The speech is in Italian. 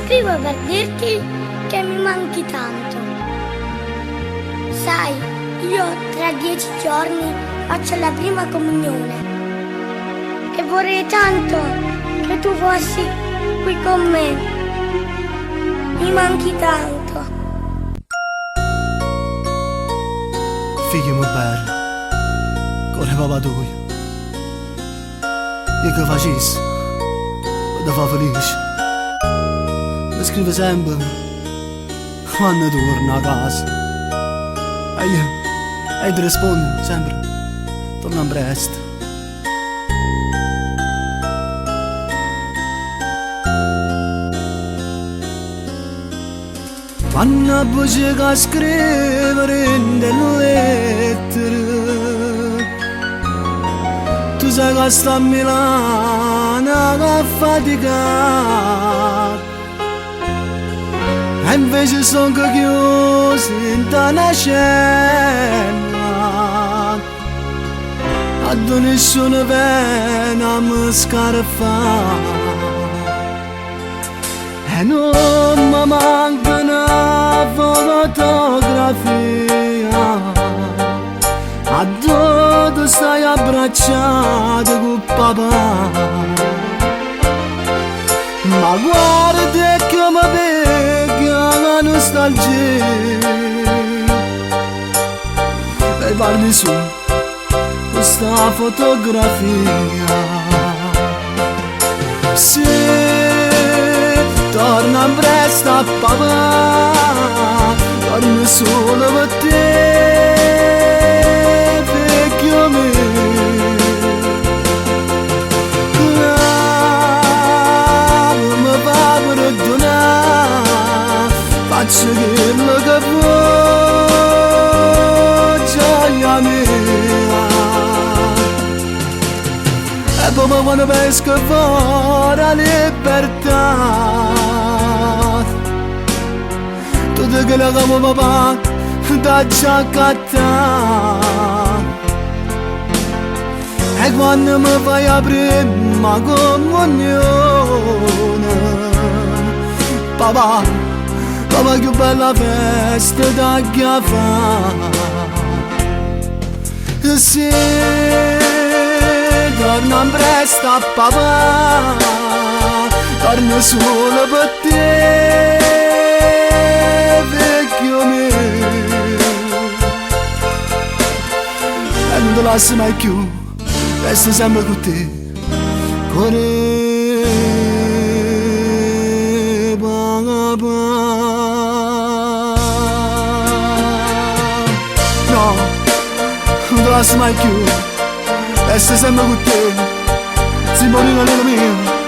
scrivo per dirti che mi manchi tanto. Sai, io tra 10 giorni faccio la prima comunione e vorrei tanto che tu fossi qui con me. Mi manchi tanto. Figli mi belli, come papà tuo. Io che facessi, da fa felice. Mi scrive sempre quando torno a casa. E ti rispondo sempre, torna presto. Quando voce che scrivere in delle lettere, tu sai che sta a Milano che fatica. E invece sono chiuso in una cella, a nessuna pena mi scarfa. E non mi manca una fotografia, a dove stai abbracciato con papà. Ma guarda che mi pega la nostalgia e guardi su questa fotografia. Se torna presto a papà, torna solo per te, vecchio mio. Faccio quello che vuoi, gioia mia. E poi quando pesco fuori la libertà, tutto quello che mio papà da già accattato. E quando mi fai aprire la comunione, papà, papà che bella festa da chiafà. Se torna presto a papà, torno solo per te, vecchio mio. E non ti lascio mai più, resto sempre con te. No, non ti lascio mai più, resto sempre con te. Si morì la mia.